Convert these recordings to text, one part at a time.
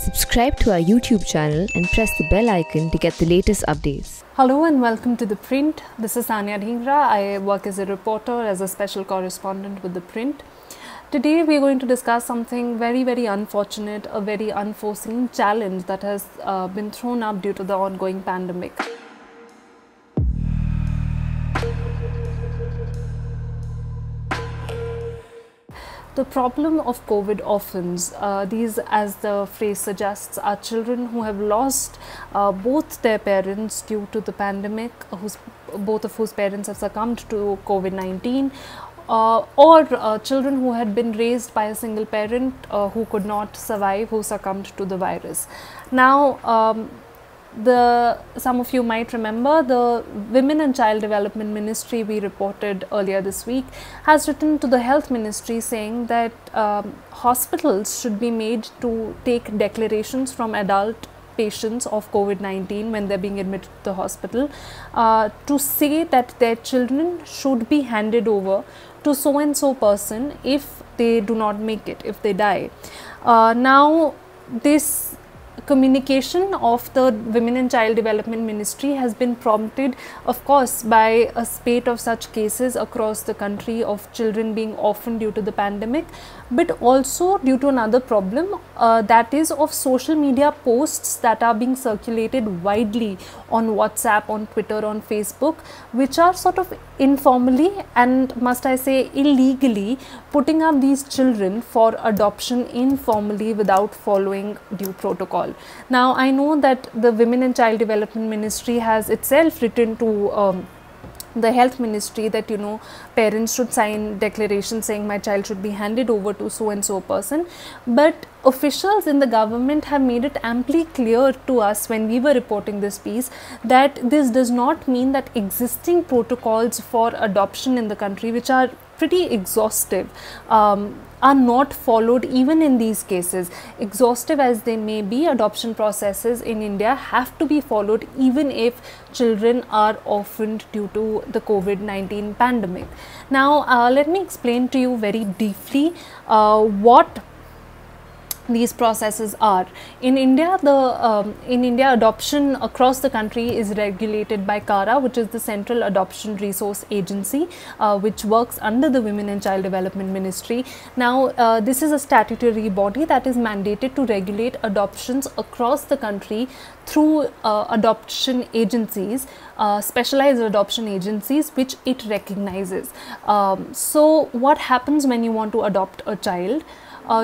Subscribe to our YouTube channel and press the bell icon to get the latest updates. Hello and welcome to The Print. This is Anya Dhingra. I work as a reporter, as a special correspondent with The Print. Today we are going to discuss something very unfortunate, a very unforeseen challenge that has been thrown up due to the ongoing pandemic. The problem of COVID orphans, these, as the phrase suggests, are children who have lost both their parents due to the pandemic, both of whose parents have succumbed to COVID-19, or children who had been raised by a single parent who could not survive, who succumbed to the virus. Now, some of you might remember the Women and Child Development Ministry, we reported earlier this week, has written to the Health Ministry saying that hospitals should be made to take declarations from adult patients of COVID-19 when they're being admitted to the hospital to say that their children should be handed over to so and so person if they do not make it, if they die. Now, this communication of the Women and Child Development Ministry has been prompted, of course, by a spate of such cases across the country of children being orphaned due to the pandemic, but also due to another problem, that is of social media posts that are being circulated widely on WhatsApp, on Twitter, on Facebook, which are sort of informally and, must I say, illegally putting up these children for adoption informally without following due protocol. Now, I know that the Women and Child Development Ministry has itself written to the Health Ministry that, you know, parents should sign declarations saying my child should be handed over to so and so person, but officials in the government have made it amply clear to us when we were reporting this piece that this does not mean that existing protocols for adoption in the country, which are pretty exhaustive, are not followed even in these cases. Exhaustive as they may be, adoption processes in India have to be followed even if children are orphaned due to the COVID-19 pandemic. Now, let me explain to you very briefly what these processes are. In India, adoption across the country is regulated by CARA, which is the Central Adoption Resource Agency, which works under the Women and Child Development Ministry. Now, this is a statutory body that is mandated to regulate adoptions across the country through adoption agencies, specialized adoption agencies, which it recognizes. So, what happens when you want to adopt a child?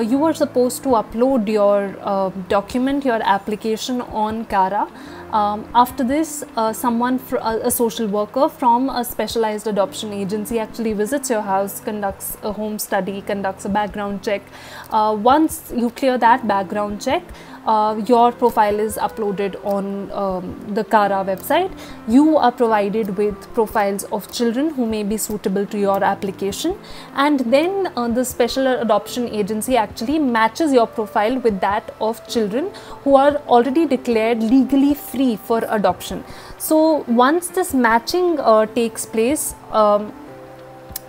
You are supposed to upload your document, your application on CARA. After this, someone, a social worker from a specialized adoption agency actually visits your house, conducts a home study, conducts a background check. Once you clear that background check, your profile is uploaded on the CARA website. You are provided with profiles of children who may be suitable to your application, and then the special adoption agency actually matches your profile with that of children who are already declared legally free for adoption. So once this matching takes place,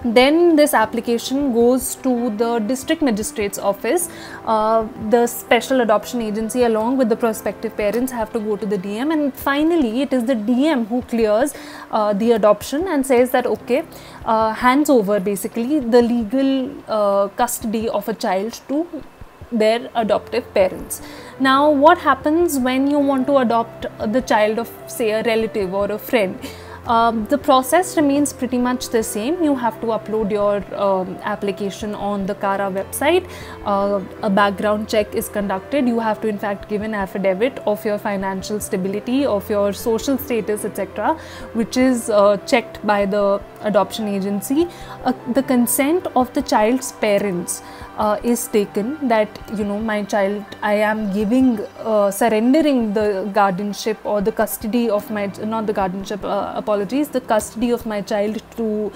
then this application goes to the district magistrate's office. The special adoption agency along with the prospective parents have to go to the DM, and finally it is the DM who clears the adoption and says that okay, hands over basically the legal custody of a child to their adoptive parents. Now, what happens when you want to adopt the child of, say, a relative or a friend? The process remains pretty much the same. You have to upload your application on the CARA website. A background check is conducted. You have to in fact give an affidavit of your financial stability, of your social status, etc., which is checked by the adoption agency. The consent of the child's parents is taken, that, you know, my child, I am giving, surrendering the guardianship or the custody of my, not the guardianship, the custody of my child to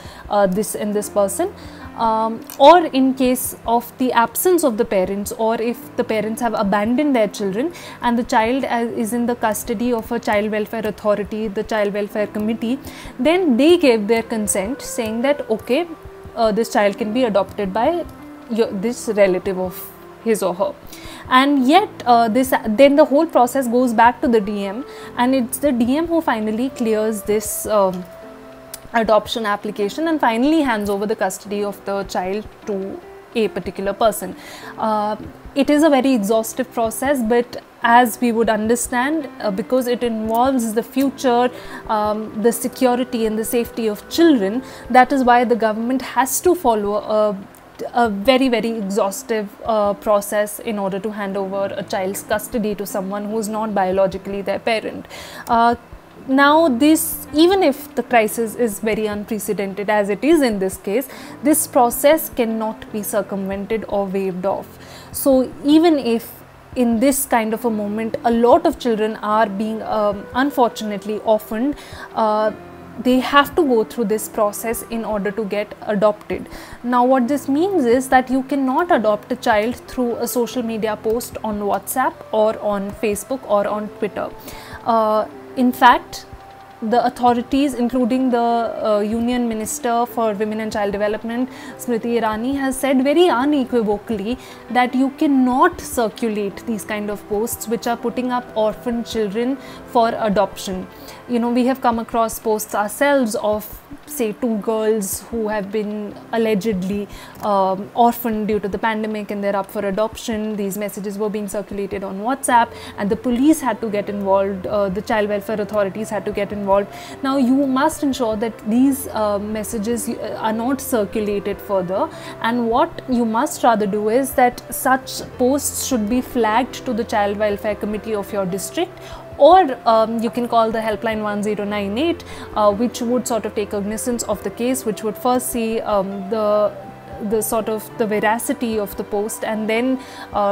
this and this person. Or in case of the absence of the parents, or if the parents have abandoned their children and the child is in the custody of a child welfare authority, the child welfare committee, then they gave their consent saying that okay, this child can be adopted by this relative of his or her. And yet then the whole process goes back to the DM, and it's the DM who finally clears this adoption application and finally hands over the custody of the child to a particular person. It is a very exhaustive process, but as we would understand, because it involves the future, the security and the safety of children, that is why the government has to follow a very, very exhaustive process in order to hand over a child's custody to someone who is not biologically their parent. Now this, even if the crisis is very unprecedented as it is in this case, this process cannot be circumvented or waved off. So even if in this kind of a moment a lot of children are being unfortunately orphaned, they have to go through this process in order to get adopted. Now what this means is that you cannot adopt a child through a social media post on WhatsApp or on Facebook or on Twitter. In fact, the authorities, including the Union Minister for Women and Child Development, Smriti Irani, has said very unequivocally that you cannot circulate these kind of posts which are putting up orphan children for adoption. You know, we have come across posts ourselves of, say, 2 girls who have been allegedly orphaned due to the pandemic and they're up for adoption. These messages were being circulated on WhatsApp and the police had to get involved, the child welfare authorities had to get involved. Now you must ensure that these messages are not circulated further, and what you must rather do is that such posts should be flagged to the child welfare committee of your district, or you can call the helpline 1098, which would sort of take cognizance of the case, which would first see the sort of the veracity of the post and then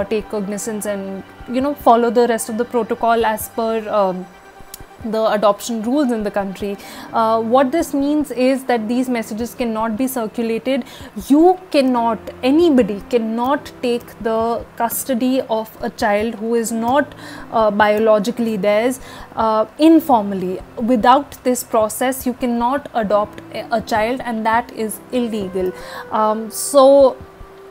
take cognizance and, you know, follow the rest of the protocol as per the adoption rules in the country. What this means is that these messages cannot be circulated. You cannot, anybody cannot take the custody of a child who is not biologically theirs informally. Without this process, you cannot adopt a child, and that is illegal. So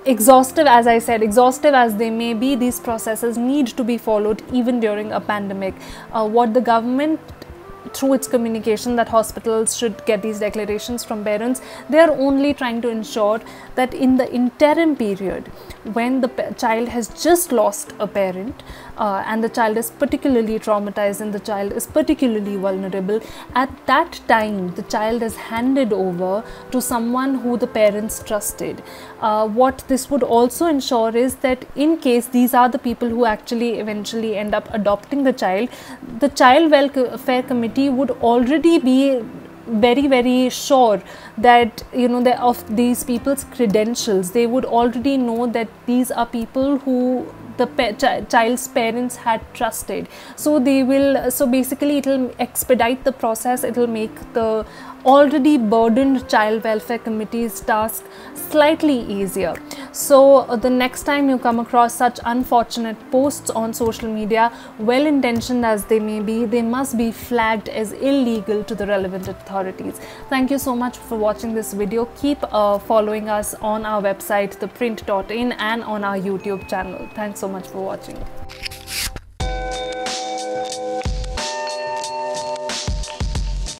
exhaustive, as I said, exhaustive as they may be, these processes need to be followed even during a pandemic. What the government, through its communication that hospitals should get these declarations from parents, they are only trying to ensure that in the interim period, when the child has just lost a parent and the child is particularly traumatized and the child is particularly vulnerable, at that time the child is handed over to someone who the parents trusted. What this would also ensure is that in case these are the people who actually eventually end up adopting the child welfare committee would already be very, very sure that, you know, of these people's credentials. They would already know that these are people who the child's parents had trusted. So they will, so basically it will expedite the process, it will make the already burdened child welfare committee's task slightly easier. So the next time you come across such unfortunate posts on social media, well intentioned as they may be, they must be flagged as illegal to the relevant authorities. Thank you so much for watching this video. Keep following us on our website theprint.in and on our YouTube channel. Thanks so much for watching.